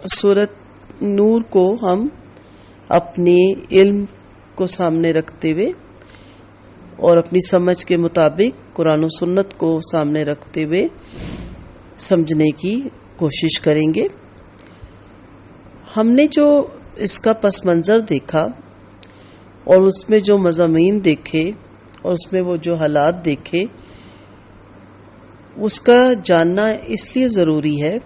سورت نور کو ہم اپنے علم کو سامنے رکھتے ہوئے اور اپنی سمجھ کے مطابق قرآن و سنت کو سامنے رکھتے ہوئے سمجھنے کی کوشش کریں گے. ہم نے جو اس کا پس منظر دیکھا اور اس میں جو مضامین دیکھے اور اس میں وہ جو حالات دیکھے، اس کا جاننا اس لیے ضروری ہے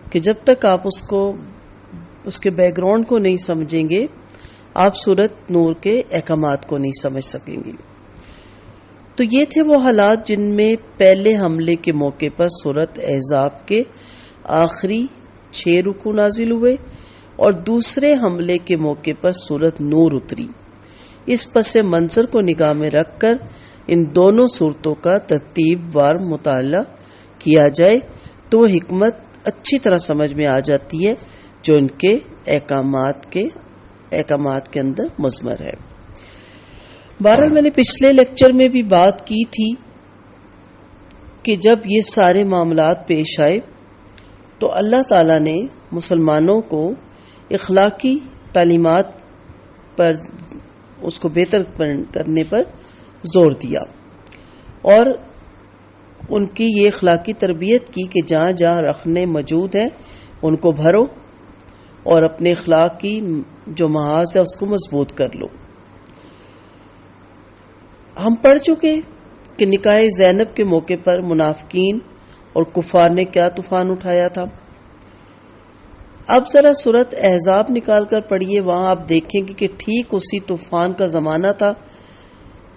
کہ جب تک آپ اس کے بیک گراؤنڈ کو نہیں سمجھیں گے، آپ سورت نور کے احکامات کو نہیں سمجھ سکیں گے. تو یہ تھے وہ حالات جن میں پہلے حملے کے موقع پر سورت احزاب کے آخری 6 رکوع نازل ہوئے اور دوسرے حملے کے موقع پر سورت نور اتری. اس پس منظر کو نگاہ میں رکھ کر ان دونوں صورتوں کا ترتیب وار مطالعہ کیا جائے تو وہ حکمت اچھی طرح سمجھ میں آ جاتی ہے جو ان کے احکامات کے اندر مضمر ہے. بہرحال میں نے پچھلے لیکچر میں بھی بات کی تھی کہ جب یہ سارے معاملات پیش آئے تو اللہ تعالیٰ نے مسلمانوں کو اخلاقی تعلیمات پر اس کو بہتر کرنے پر زور دیا اور ان کی یہ اخلاقی تربیت کی کہ جہاں جہاں رکھنے موجود ہیں ان کو بھرو اور اپنے اخلاق کی جو محاذ ہے اس کو مضبوط کر لو. ہم پڑھ چکے کہ نکاح زینب کے موقع پر منافقین اور کفار نے کیا طوفان اٹھایا تھا. اب ذرا سورت احزاب نکال کر پڑھیے، وہاں آپ دیکھیں گے کہ ٹھیک اسی طوفان کا زمانہ تھا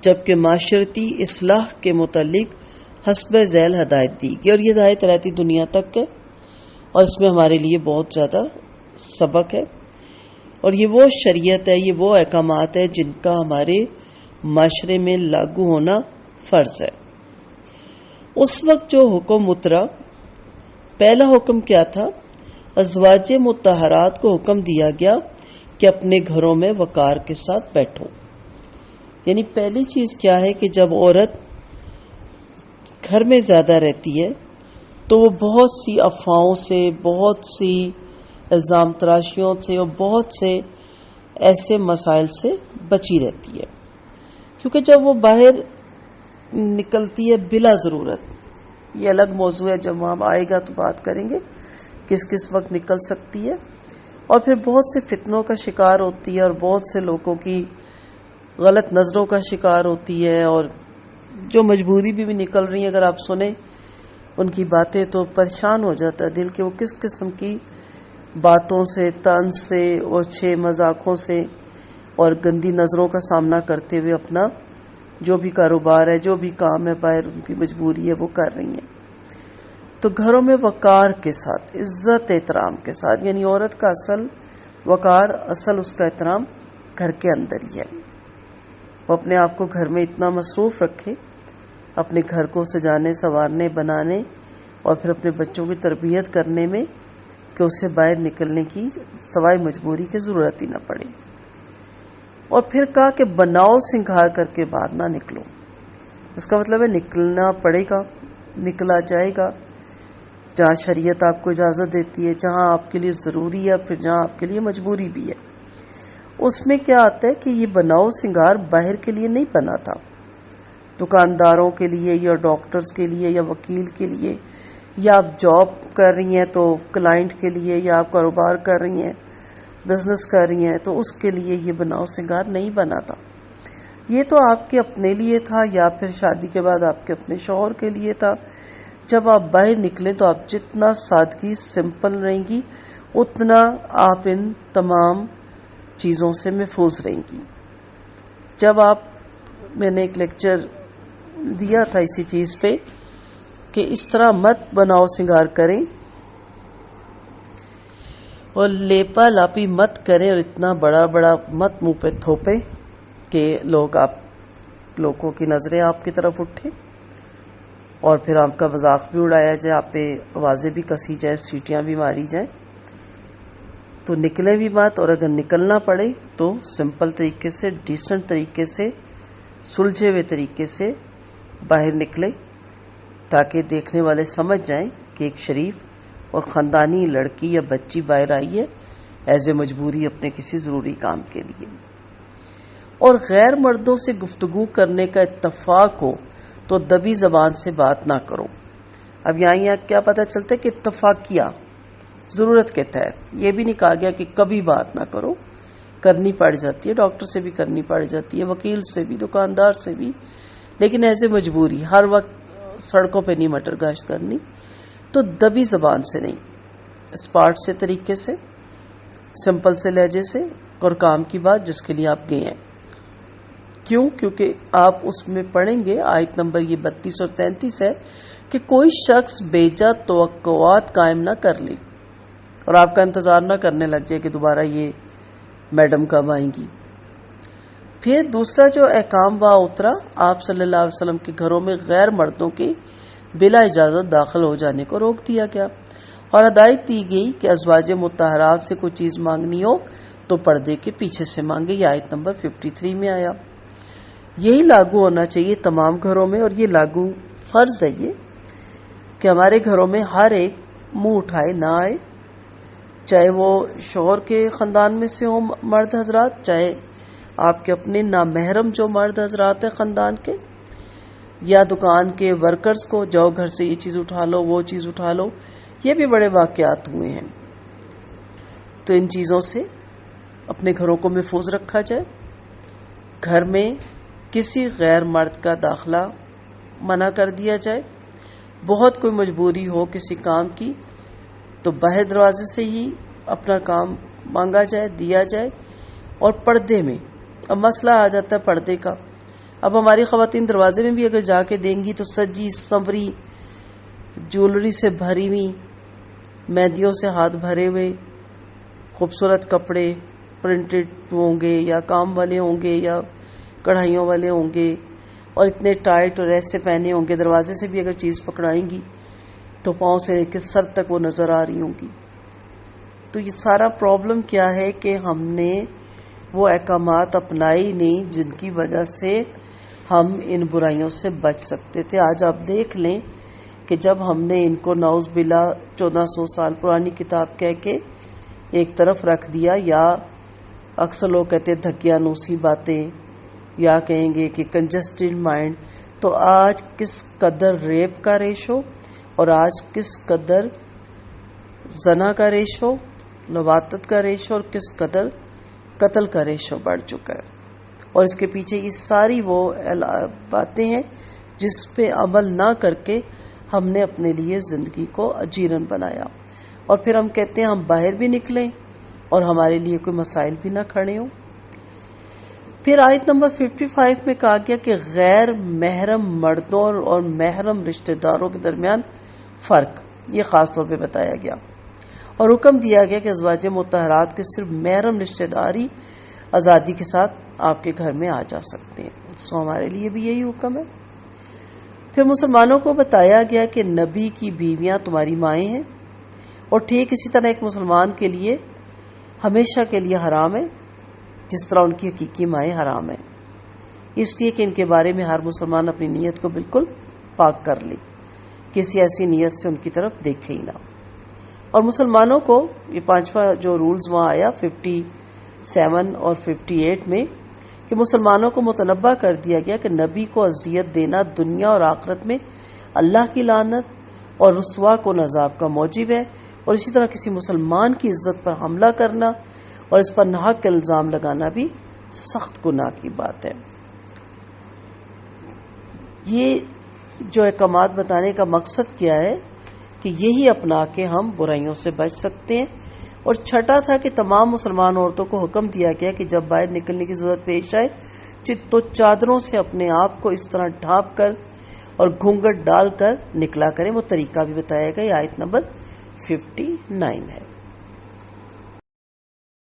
جبکہ معاشرتی اصلاح کے متعلق حسب ذیل ہدایت دی گئی، اور یہ ہدایت رہتی دنیا تک ہے اور اس میں ہمارے لیے بہت زیادہ سبق ہے. اور یہ وہ شریعت ہے، یہ وہ احکامات ہے جن کا ہمارے معاشرے میں لاگو ہونا فرض ہے. اس وقت جو حکم اترا، پہلا حکم کیا تھا؟ ازواج مطہرات کو حکم دیا گیا کہ اپنے گھروں میں وقار کے ساتھ بیٹھو. یعنی پہلی چیز کیا ہے کہ جب عورت گھر میں زیادہ رہتی ہے تو وہ بہت سی افواہوں سے، بہت سی الزام تراشیوں سے اور بہت سے ایسے مسائل سے بچی رہتی ہے، کیونکہ جب وہ باہر نکلتی ہے بلا ضرورت، یہ الگ موضوع ہے، جب وہاں آئے گا تو بات کریں گے کس وقت نکل سکتی ہے، اور پھر بہت سے فتنوں کا شکار ہوتی ہے اور بہت سے لوگوں کی غلط نظروں کا شکار ہوتی ہے، اور جو مجبوری بھی نکل رہی ہیں اگر آپ سنیں ان کی باتیں تو پریشان ہو جاتا ہے دل کہ وہ کس قسم کی باتوں سے، طنز سے اور اچھے مذاقوں سے اور گندی نظروں کا سامنا کرتے ہوئے اپنا جو بھی کاروبار ہے، جو بھی کام ہے باہر ان کی مجبوری ہے وہ کر رہی ہیں. تو گھروں میں وقار کے ساتھ، عزت احترام کے ساتھ، یعنی عورت کا اصل وقار، اصل اس کا احترام گھر کے اندر ہی ہے. وہ اپنے آپ کو گھر میں اتنا مصروف رکھے، اپنے گھر کو سجانے، سنوارنے، بنانے اور پھر اپنے بچوں کی تربیت کرنے میں کہ اسے باہر نکلنے کی سوائے مجبوری کی ضرورت ہی نہ پڑے. اور پھر کہا کہ بناؤ سنگھار کر کے باہر نہ نکلو. اس کا مطلب ہے نکلنا پڑے گا، نکلا جائے گا جہاں شریعت آپ کو اجازت دیتی ہے، جہاں آپ کے لیے ضروری ہے، پھر جہاں آپ کے لیے مجبوری بھی ہے. اس میں کیا آتا ہے کہ یہ بناؤ سنگھار باہر کے لیے نہیں بنا تھا، دکانداروں کے لیے یا ڈاکٹرز کے لیے یا وکیل کے لیے، یا آپ جاب کر رہی ہیں تو کلائنٹ کے لیے، یا آپ کاروبار کر رہی ہیں، بزنس کر رہی ہیں تو اس کے لیے یہ بناؤ سنگھار نہیں بنا تھا. یہ تو آپ کے اپنے لیے تھا یا پھر شادی کے بعد آپ کے اپنے شوہر کے لیے تھا. جب آپ باہر نکلیں تو آپ جتنا سادگی سمپل رہیں گی اتنا آپ ان تمام چیزوں سے محفوظ رہیں گی. جب آپ، میں نے ایک لیکچر دیا تھا اسی چیز پہ کہ اس طرح مت بناؤ سنگار کریں اور لیپا لاپی مت کریں اور اتنا بڑا بڑا مت منہ پہ تھوپیں کہ لوگوں کی نظریں آپ کی طرف اٹھیں اور پھر آپ کا مذاق بھی اڑایا جائے، آپ پہ آوازیں بھی کسی جائیں، سیٹیاں بھی ماری جائیں. تو نکلے بھی مت، اور اگر نکلنا پڑے تو سمپل طریقے سے، ڈیسنٹ طریقے سے، سلجھے ہوئے طریقے سے باہر نکلے تاکہ دیکھنے والے سمجھ جائیں کہ ایک شریف اور خاندانی لڑکی یا بچی باہر آئی ہے ایز اے مجبوری اپنے کسی ضروری کام کے لیے، اور غیر مردوں سے گفتگو کرنے کا اتفاق ہو تو دبی زبان سے بات نہ کرو۔ اب یہاں کیا پتہ چلتا ہے کہ اتفاقیہ ضرورت کے تحت، یہ بھی نہیں کہا گیا کہ کبھی بات نہ کرو، کرنی پڑ جاتی ہے، ڈاکٹر سے بھی کرنی پڑ جاتی ہے، وکیل سے بھی، دکاندار سے بھی، لیکن ایسے مجبوری ہر وقت سڑکوں پہ نہیں مٹر گشت کرنی، تو دبی زبان سے نہیں، اسپارٹ سے طریقے سے، سمپل سے لہجے سے، اور کام کی بات جس کے لیے آپ گئے ہیں۔ کیوں؟ کیونکہ آپ اس میں پڑھیں گے آیت نمبر یہ 32 اور 33 ہے کہ کوئی شخص بیجا توقعات قائم نہ کر لے اور آپ کا انتظار نہ کرنے لگ جائے کہ دوبارہ یہ میڈم کب آئیں گی۔ پھر دوسرا جو احکام وہاں اترا، آپ صلی اللہ علیہ وسلم کے گھروں میں غیر مردوں کے بلا اجازت داخل ہو جانے کو روک دیا گیا، اور ہدایت دی گئی کہ ازواج مطہرات سے کوئی چیز مانگنی ہو تو پردے کے پیچھے سے مانگے۔ یہ آیت نمبر 53 میں آیا۔ یہی لاگو ہونا چاہیے تمام گھروں میں، اور یہ لاگو فرض ہے یہ کہ ہمارے گھروں میں ہر ایک منہ اٹھائے نہ آئے، چاہے وہ شوہر کے خاندان میں سے ہوں مرد حضرات، چاہے آپ کے اپنے نامحرم جو مرد حضرات ہیں خاندان کے، یا دکان کے ورکرز کو جاؤ گھر سے یہ چیز اٹھا لو، وہ چیز اٹھا لو۔ یہ بھی بڑے واقعات ہوئے ہیں، تو ان چیزوں سے اپنے گھروں کو محفوظ رکھا جائے۔ گھر میں کسی غیر مرد کا داخلہ منع کر دیا جائے، بہت کوئی مجبوری ہو کسی کام کی تو باہر دروازے سے ہی اپنا کام مانگا جائے، دیا جائے۔ اور پردے میں اب مسئلہ آ جاتا ہے پردے کا، اب ہماری خواتین دروازے میں بھی اگر جا کے دیں گی تو سجی سنوری، جولری سے بھری ہوئی، مہندیوں سے ہاتھ بھرے ہوئے، خوبصورت کپڑے پرنٹڈ ہوں گے یا کام والے ہوں گے یا کڑھائیوں والے ہوں گے، اور اتنے ٹائٹ اور ایسے پہنے ہوں گے، دروازے سے بھی اگر چیز پکڑائیں گی تو پاؤں سے لے کے سر تک وہ نظر آ رہی ہوں گی۔ تو یہ سارا پرابلم کیا ہے کہ ہم نے وہ احکامات اپنائے نہیں جن کی وجہ سے ہم ان برائیوں سے بچ سکتے تھے۔ آج آپ دیکھ لیں کہ جب ہم نے ان کو نعوذ باللہ 1400 سال پرانی کتاب کہہ کے ایک طرف رکھ دیا، یا اکثر لوگ کہتے ہیں دھکیانوسی باتیں، یا کہیں گے کہ کنجسٹڈ مائنڈ، تو آج کس قدر ریپ کا ریشو اور آج کس قدر زنا کا ریشو، لواطت کا ریشو، اور کس قدر قتل کا ریشو بڑھ چکا ہے۔ اور اس کے پیچھے یہ ساری وہ باتیں ہیں جس پہ عمل نہ کر کے ہم نے اپنے لیے زندگی کو اجیرن بنایا، اور پھر ہم کہتے ہیں ہم باہر بھی نکلیں اور ہمارے لیے کوئی مسائل بھی نہ کھڑے ہوں۔ پھر آیت نمبر 55 میں کہا گیا کہ غیر محرم مردوں اور محرم رشتہ داروں کے درمیان فرق، یہ خاص طور پہ بتایا گیا، اور حکم دیا گیا کہ ازواج مطہرات کے صرف محرم رشتہ داری آزادی کے ساتھ آپ کے گھر میں آ جا سکتے ہیں۔ سو ہمارے لیے بھی یہی حکم ہے۔ پھر مسلمانوں کو بتایا گیا کہ نبی کی بیویاں تمہاری مائیں ہیں، اور ٹھیک اسی طرح ایک مسلمان کے لیے ہمیشہ کے لیے حرام ہے جس طرح ان کی حقیقی مائیں حرام ہیں، اس لیے کہ ان کے بارے میں ہر مسلمان اپنی نیت کو بالکل پاک کر لے، کسی ایسی نیت سے ان کی طرف دیکھے ہی نہ۔ اور مسلمانوں کو یہ پانچواں جو رولز وہاں آیا 57 اور 58 میں، کہ مسلمانوں کو متنبہ کر دیا گیا کہ نبی کو اذیت دینا دنیا اور آخرت میں اللہ کی لعنت اور رسوا کن عذاب کا موجب ہے، اور اسی طرح کسی مسلمان کی عزت پر حملہ کرنا اور اس پر ناحق الزام لگانا بھی سخت گناہ کی بات ہے۔ یہ جو احکامات بتانے کا مقصد کیا ہے کہ یہی اپنا کے ہم برائیوں سے بچ سکتے ہیں۔ اور چھٹا تھا کہ تمام مسلمان عورتوں کو حکم دیا گیا کہ جب باہر نکلنے کی ضرورت پیش آئے تو چادروں سے اپنے آپ کو اس طرح ڈھانپ کر اور گھونگھٹ ڈال کر نکلا کریں۔ وہ طریقہ بھی بتایا گیا، آیت نمبر 59 ہے۔